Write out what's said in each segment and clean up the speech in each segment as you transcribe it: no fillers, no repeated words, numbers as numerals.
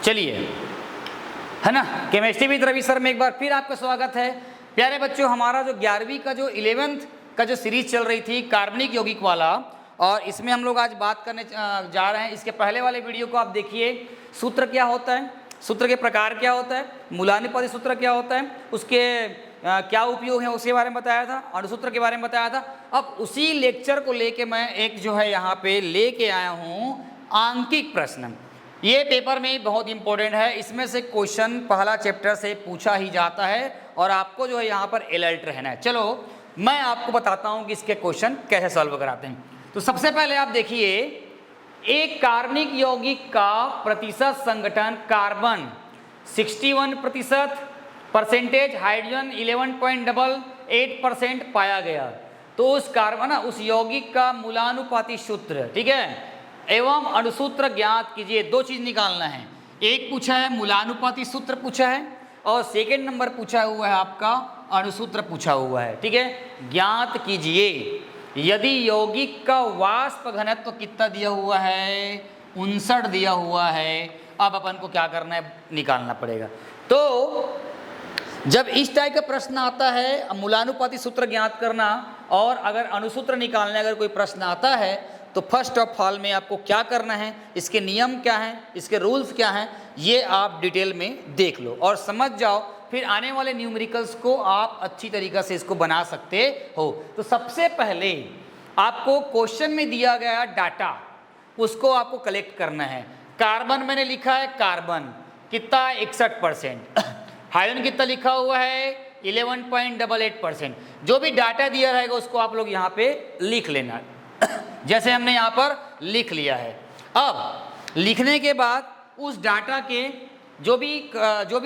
चलिए, है ना, केमिस्ट्री विद रवि सर में एक बार फिर आपका स्वागत है। प्यारे बच्चों, हमारा जो 11वीं का जो 11th का जो सीरीज चल रही थी कार्बनिक यौगिक वाला, और इसमें हम लोग आज बात करने जा रहे हैं। इसके पहले वाले वीडियो को आप देखिए, सूत्र क्या होता है, सूत्र के प्रकार क्या होता है, मूलानुपाती सूत्र क्या होता है, उसके क्या उपयोग है उसके बारे में बताया था, अणुसूत्र के बारे में बताया था। अब उसी लेक्चर को लेके मैं एक जो है यहाँ पे लेके आया हूँ आंकिक प्रश्न। ये पेपर में बहुत इंपॉर्टेंट है, इसमें से क्वेश्चन पहला चैप्टर से पूछा ही जाता है और आपको जो है यहाँ पर अलर्ट रहना है। चलो मैं आपको बताता हूँ कि इसके क्वेश्चन कैसे सॉल्व कराते हैं। तो सबसे पहले आप देखिए, एक कार्बनिक यौगिक का प्रतिशत संगठन कार्बन 61%, परसेंटेज हाइड्रोजन 11.88% पाया गया। तो उस कार्बन उस यौगिक का मूलानुपाती सूत्र, ठीक है, एवं अणुसूत्र ज्ञात कीजिए। दो चीज निकालना है, एक पूछा है मूलानुपाती सूत्र पूछा है और सेकंड नंबर पूछा हुआ है आपका अणुसूत्र पूछा हुआ है, ठीक है। ज्ञात कीजिए यदि यौगिक का वाष्प घनत्व कितना दिया हुआ है, 59 दिया हुआ है। अब अपन को क्या करना है, निकालना पड़ेगा। तो जब इस टाइप का प्रश्न आता है, मूलानुपाती सूत्र ज्ञात करना और अगर अणुसूत्र निकालने अगर कोई प्रश्न आता है, तो फर्स्ट ऑफ ऑल में आपको क्या करना है, इसके नियम क्या हैं, इसके रूल्स क्या हैं, ये आप डिटेल में देख लो और समझ जाओ। फिर आने वाले न्यूमेरिकल्स को आप अच्छी तरीक़ा से इसको बना सकते हो। तो सबसे पहले आपको क्वेश्चन में दिया गया डाटा, उसको आपको कलेक्ट करना है। कार्बन मैंने लिखा है, कार्बन कितना 61%, हाइड्रोजन कितना लिखा हुआ है 11.88%। जो भी डाटा दिया रहेगा उसको आप लोग यहाँ पे लिख लेना, जैसे हमने यहाँ पर लिख लिया है। अब लिखने के बाद उस डाटा के जो भी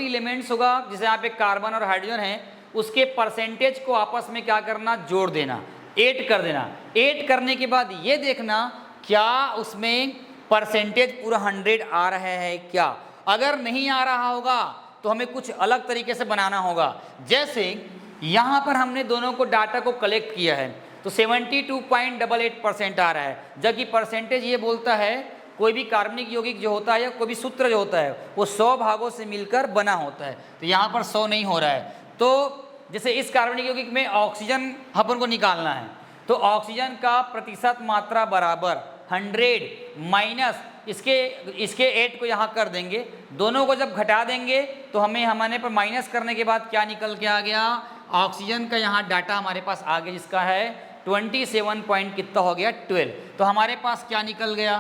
एलिमेंट्स होगा, जैसे यहाँ पे कार्बन और हाइड्रोजन है, उसके परसेंटेज को आपस में क्या करना, जोड़ देना, ऐड कर देना। ऐड करने के बाद ये देखना क्या उसमें परसेंटेज पूरा 100 आ रहा है क्या। अगर नहीं आ रहा होगा तो हमें कुछ अलग तरीके से बनाना होगा। जैसे यहाँ पर हमने दोनों को डाटा को कलेक्ट किया है तो 72.88% आ रहा है, जबकि परसेंटेज ये बोलता है कोई भी कार्बनिक यौगिक जो होता है या कोई भी सूत्र जो होता है वो 100 भागों से मिलकर बना होता है। तो यहाँ पर 100 नहीं हो रहा है। तो जैसे इस कार्बनिक यौगिक में ऑक्सीजन अपन को निकालना है, तो ऑक्सीजन का प्रतिशत मात्रा बराबर 100 माइनस इसके 8 को यहाँ कर देंगे। दोनों को जब घटा देंगे तो हमें हमारे पर माइनस करने के बाद क्या निकल के आ गया, ऑक्सीजन का यहाँ डाटा हमारे पास आ गया, जिसका है 27 पॉइंट कितना हो गया 12। तो हमारे पास क्या निकल गया,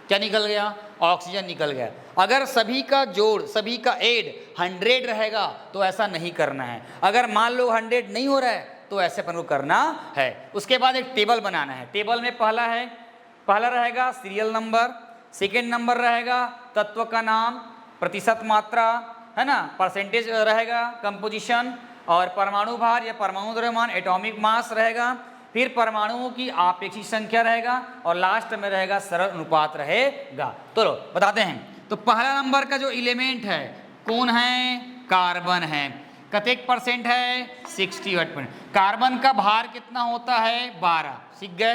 क्या निकल गया, ऑक्सीजन निकल गया। अगर सभी का जोड़, सभी का ऐड 100 रहेगा तो ऐसा नहीं करना है। अगर मान लो 100 नहीं हो रहा है तो ऐसे अपन को करना है। उसके बाद एक टेबल बनाना है। टेबल में पहला रहेगा सीरियल नंबर, सेकेंड नंबर रहेगा तत्व का नाम, प्रतिशत मात्रा, है ना, परसेंटेज रहेगा, कंपोजिशन और परमाणु भार या परमाणु द्रव्यमान एटॉमिक मास रहेगा, फिर परमाणुओं की आपेक्षिक संख्या रहेगा और लास्ट में रहेगा सरल अनुपात रहेगा। तो लो बताते हैं। तो पहला नंबर का जो एलिमेंट है कौन है, कार्बन है। कतेक परसेंट है, 68%। कार्बन का भार कितना होता है, 12, सीख गए।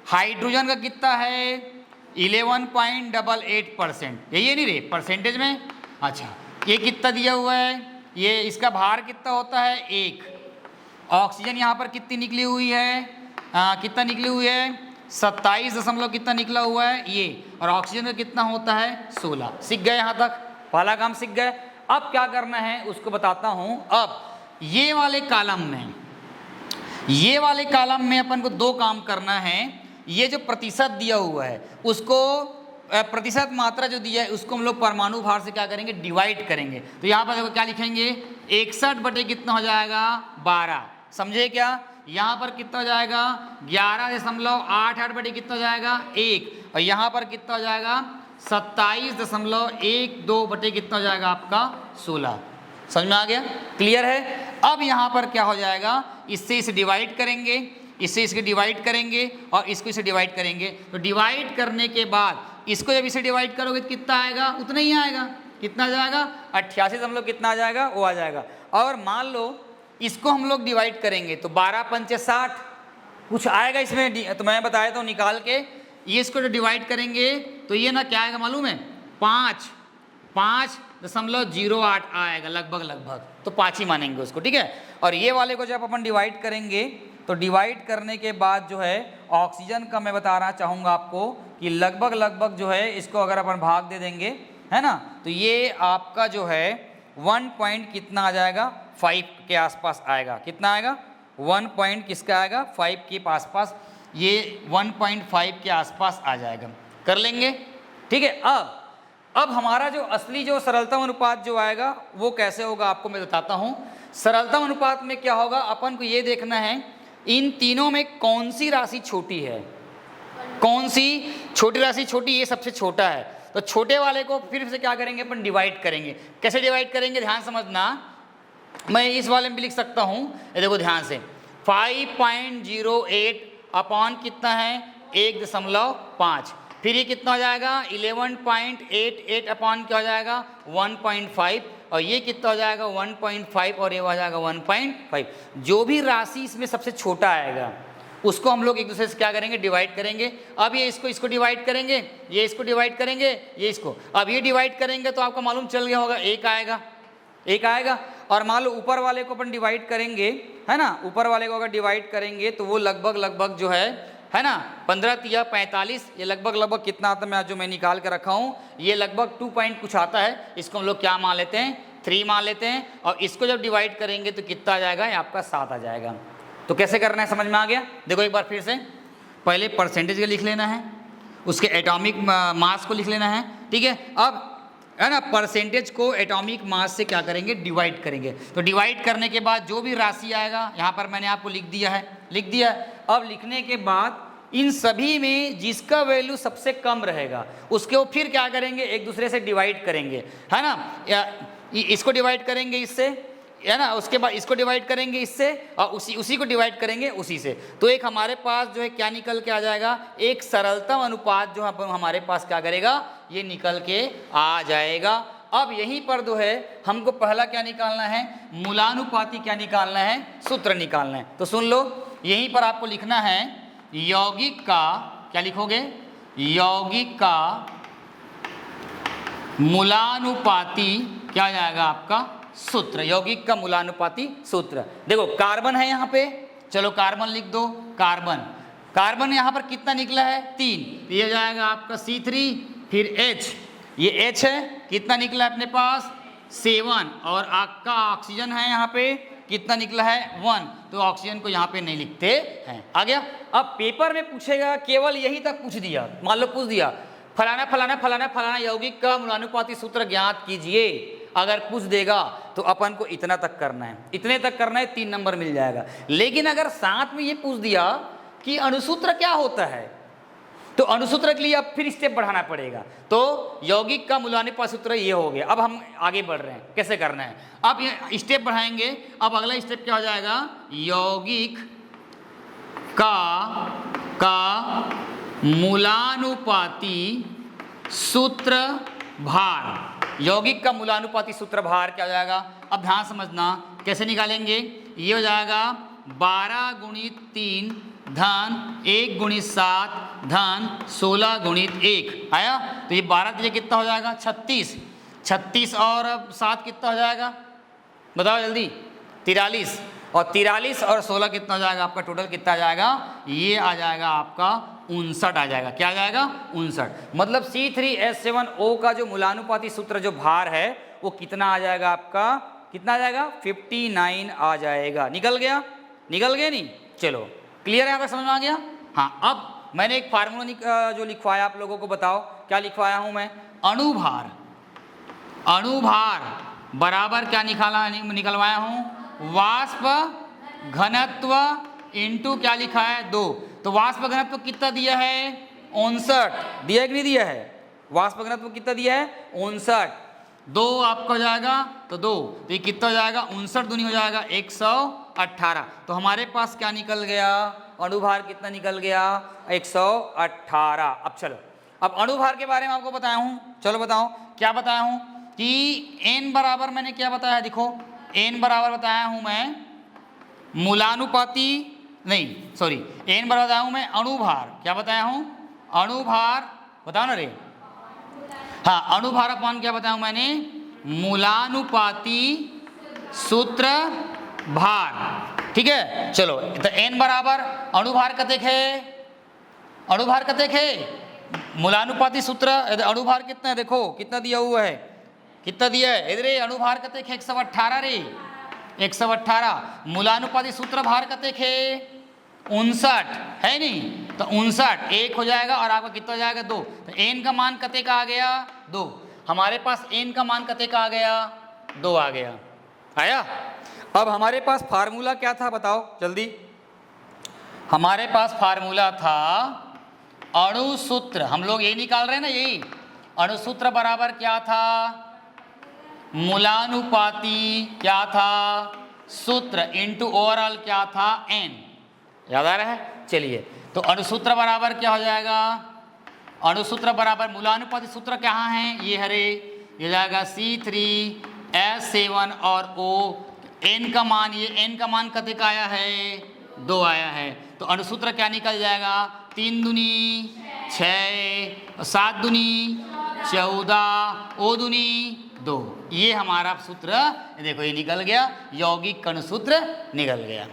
हाइड्रोजन का कितना है 11.88%, यही है नहीं रे परसेंटेज में। अच्छा, ये कितना दिया हुआ है, ये इसका भार कितना होता है 1। ऑक्सीजन यहाँ पर कितनी निकली हुई है, कितना निकली हुई है 27 दशमलव कितना निकला हुआ है ये, और ऑक्सीजन का कितना होता है 16। सीख गए, यहाँ तक पहला काम सीख गए। अब क्या करना है उसको बताता हूँ। अब ये वाले कॉलम में अपन को दो काम करना है। ये जो प्रतिशत दिया हुआ है उसको, प्रतिशत मात्रा जो दिया है उसको हम लोग परमाणु भार से क्या करेंगे, डिवाइड करेंगे। तो यहाँ पर देखो क्या लिखेंगे, 61 बटे कितना हो जाएगा 12, समझे क्या। यहाँ पर कितना हो जाएगा 11.88 बटे कितना हो जाएगा 1, और यहाँ पर कितना हो जाएगा 27.12 बटे कितना हो जाएगा आपका 16। समझ में आ गया, क्लियर है। अब यहाँ पर क्या हो जाएगा, इससे इसे डिवाइड करेंगे, इससे इसके डिवाइड करेंगे और इसको इसे डिवाइड करेंगे। तो डिवाइड करने के बाद इसको जब इसे डिवाइड करोगे तो कितना आएगा, उतना ही आएगा। कितना आ जाएगा 88 दशमलव कितना आ जाएगा, वो आ जाएगा। और मान लो इसको हम लोग डिवाइड करेंगे तो 12 पंचे 60 कुछ आएगा इसमें, तो मैं बताया था निकाल के। ये इसको जो डिवाइड करेंगे तो ये ना क्या आएगा मालूम है, 5 5.08 आएगा लगभग, तो 5 ही मानेंगे उसको, ठीक है। और ये वाले को जब अपन डिवाइड करेंगे तो डिवाइड करने के बाद जो है ऑक्सीजन का मैं बताना चाहूँगा आपको कि लगभग जो है इसको अगर अपन भाग दे देंगे, है ना, तो ये आपका जो है 1 पॉइंट कितना आ जाएगा, 5 के आसपास आएगा। कितना आएगा, 1 पॉइंट किसका आएगा, 5 के आसपास, ये 1.5 के आसपास आ जाएगा। कर लेंगे, ठीक है। अब हमारा जो असली जो सरलतम अनुपात जो आएगा वो कैसे होगा आपको मैं बताता हूँ। सरलतम अनुपात में क्या होगा, अपन को ये देखना है इन तीनों में कौन सी राशि छोटी है, कौन सी छोटी राशि छोटी, ये सबसे छोटा है। तो छोटे वाले को फिर से क्या करेंगे अपन, डिवाइड करेंगे। कैसे डिवाइड करेंगे, ध्यान समझना, मैं इस वाले में भी लिख सकता हूँ, ये देखो ध्यान से, 5.08 अपॉन कितना है 1.5, फिर ये कितना हो जाएगा 11.88 अपॉन क्या हो जाएगा 1.5, और ये कितना हो जाएगा 1.5, और ये हो जाएगा 1.5। जो भी राशि इसमें सबसे छोटा आएगा उसको हम लोग एक दूसरे से क्या करेंगे, डिवाइड करेंगे। अब ये इसको डिवाइड करेंगे, ये इसको डिवाइड करेंगे, ये इसको, अब ये डिवाइड करेंगे तो आपको मालूम चल गया होगा 1 आएगा। और मान लो ऊपर वाले को अपन डिवाइड करेंगे, है ना, ऊपर वाले को अगर डिवाइड करेंगे तो वो लगभग जो है ना, 15 तिया 45, ये लगभग कितना आता है, मैं जो मैं निकाल कर रखा हूँ, ये लगभग 2 पॉइंट कुछ आता है। इसको हम लोग क्या मान लेते हैं, 3 मान लेते हैं। और इसको जब डिवाइड करेंगे तो कितना आ जाएगा, ये आपका 7 आ जाएगा। तो कैसे करना है समझ में आ गया। देखो एक बार फिर से, पहले परसेंटेज का लिख लेना है, उसके एटॉमिक मास को लिख लेना है, ठीक है। अब है ना, परसेंटेज को एटॉमिक मास से क्या करेंगे, डिवाइड करेंगे। तो डिवाइड करने के बाद जो भी राशि आएगा, यहाँ पर मैंने आपको लिख दिया है। अब लिखने के बाद इन सभी में जिसका वैल्यू सबसे कम रहेगा उसके वो फिर क्या करेंगे, एक दूसरे से डिवाइड करेंगे, है ना, या इसको डिवाइड करेंगे इससे, है ना, उसके बाद इसको डिवाइड करेंगे इससे, और उसी को डिवाइड करेंगे उसी से। तो एक हमारे पास जो है क्या निकल के आ जाएगा, एक सरलतम अनुपात जो हमारे पास क्या करेगा, ये निकल के आ जाएगा। अब यहीं पर जो है हमको पहला क्या निकालना है, मूलानुपाती क्या निकालना है, सूत्र निकालना है। तो सुन लो, यहीं पर आपको लिखना है यौगिक का, क्या लिखोगे, यौगिक का मूलानुपाती क्या आ जाएगा आपका सूत्र, यौगिक का मूलानुपाती सूत्र। देखो कार्बन है यहाँ पे, चलो कार्बन लिख दो, कार्बन यहाँ पर कितना निकला है 3, ये जाएगा आपका C3, फिर H, ये H है, कितना निकला है अपने पास 7, और आपका ऑक्सीजन है यहाँ पे कितना निकला है 1, तो ऑक्सीजन को यहाँ पे नहीं लिखते हैं। आ गया। अब पेपर में पूछेगा, केवल यही तक पूछ दिया, मान लो पूछ दिया फलाना यौगिक का मूलानुपाती सूत्र ज्ञात कीजिए, अगर पूछ देगा तो अपन को इतना तक करना है, इतने तक करना है, 3 नंबर मिल जाएगा। लेकिन अगर साथ में ये पूछ दिया कि अणुसूत्र क्या होता है, तो अणुसूत्र के लिए अब फिर स्टेप बढ़ाना पड़ेगा। तो यौगिक का मूलानुपाती सूत्र ये हो गया। अब हम आगे बढ़ रहे हैं, कैसे करना है, अब ये स्टेप बढ़ाएंगे। अब अगला स्टेप क्या हो जाएगा, यौगिक का मूलानुपाती सूत्र भार, यौगिक का मूलानुपाती सूत्र भार क्या हो जाएगा। अब ध्यान समझना, कैसे निकालेंगे, ये हो जाएगा 12 गुणित 3 धन 1 गुणित 7 धन 16 गुणित 1 आया। तो ये 12 तीजे कितना हो जाएगा 36 और 7 कितना हो जाएगा, बताओ जल्दी, 43, और 43 और 16 कितना हो जाएगा आपका, टोटल कितना आ जाएगा, ये आ जाएगा आपका 59 आ जाएगा। क्या आ जाएगा 59। मतलब C3H7O का जो मूलानुपाती सूत्र जो भार है वो कितना आ जाएगा आपका, कितना आ जाएगा 59 आ जाएगा। निकल गया नहीं, चलो क्लियर है, यहाँ तक समझ में आ गया। हाँ, अब मैंने एक फार्मूला जो लिखवाया आप लोगों को, बताओ क्या लिखवाया हूँ मैं, अणुभार बराबर क्या निकलवाया हूँ, वाष्प घनत्व इंटू क्या लिखा है 2। तो वाष्प घनत्व कितना दिया है 59, दिया है कि नहीं दिया है, वाष्प घनत्व कितना दिया है 59, 2 आपका हो जाएगा तो 2, तो ये कितना हो जाएगा 59 दूनी हो जाएगा 118। तो हमारे पास क्या निकल गया, अणुभार कितना निकल गया 118। अब चलो, अब अणुभार के बारे में आपको बताया हूँ, चलो बताओ क्या बताया हूँ कि n बराबर मैंने क्या बताया, देखो n बराबर बताया हूँ मैं मूलानुपाती, नहीं सॉरी, n बराबर बताया हूँ मैं अणुभार, क्या बताया हूँ अणुभार, बताओ ना रे, हाँ, अणुभार अपमान क्या बताया मैंने, मूलानुपाती सूत्र भार, ठीक है। चलो तो n बराबर अणुभार कतेक है, अणुभार कतेक है, मूलानुपाती सूत्र, अणुभार कितना है देखो कितना दिया हुआ है, कितना दिया है इधर, अणुभार कतेक है 118 रे, 118, मूलानुपाती सूत्र भार कतेक है 59 है नहीं, तो 59 एक हो जाएगा और आपका कितना हो जाएगा 2, तो n का मान कतेक आ गया 2, हमारे पास n का मान कतेक आ गया 2 आ गया, आया। अब हमारे पास फार्मूला क्या था बताओ जल्दी, हमारे पास फार्मूला था अणु सूत्र, हम लोग ये निकाल रहे हैं ना, यही अणु सूत्र बराबर क्या था, मूलानुपाती क्या था सूत्र इनटू ओवरऑल क्या था n, याद आ रहा है। चलिए तो अणुसूत्र बराबर क्या हो जाएगा, अणुसूत्र बराबर मूलानुपाती सूत्र कहाँ है, ये हरे, ये जाएगा C3H7 और O, n का मान, ये n का मान कते का आया है 2 आया है, तो अणुसूत्र क्या निकल जाएगा, 3 दूनी 6, 7 दूनी 14, O दूनी 2, ये हमारा सूत्र देखो ये निकल गया, यौगिक अणुसूत्र निकल गया।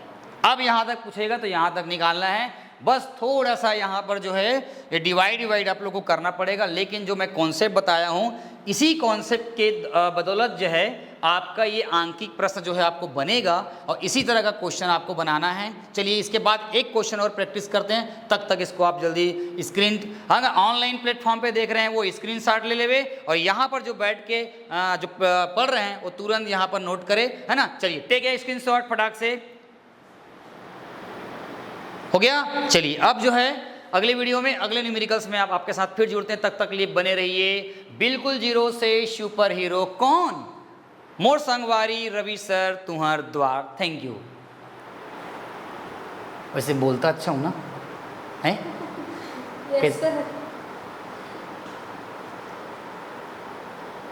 अब यहाँ तक पूछेगा तो यहाँ तक निकालना है, बस थोड़ा सा यहाँ पर जो है ये डिवाइड आप लोग को करना पड़ेगा, लेकिन जो मैं कॉन्सेप्ट बताया हूँ इसी कॉन्सेप्ट के बदौलत जो है आपका ये आंकिक प्रश्न जो है आपको बनेगा और इसी तरह का क्वेश्चन आपको बनाना है। चलिए इसके बाद एक क्वेश्चन और प्रैक्टिस करते हैं, तब तक इसको आप जल्दी स्क्रीन, अगर ऑनलाइन प्लेटफॉर्म पे देख रहे हैं वो स्क्रीनशॉट ले लेवे और यहाँ पर जो बैठ के जो पढ़ रहे हैं वो तुरंत यहाँ पर नोट करे, है ना। चलिए टेक ए स्क्रीनशॉट फटाक से, हो गया। चलिए अब जो है अगले वीडियो में अगले न्यूमेरिकल्स में आपके साथ फिर जुड़ते हैं, तक लिए बने रहिए। बिल्कुल जीरो से सुपर हीरो कौन, मोर संगवारी रवि सर तुम्हार द्वार, थैंक यू। वैसे बोलता अच्छा हूं ना है? yes,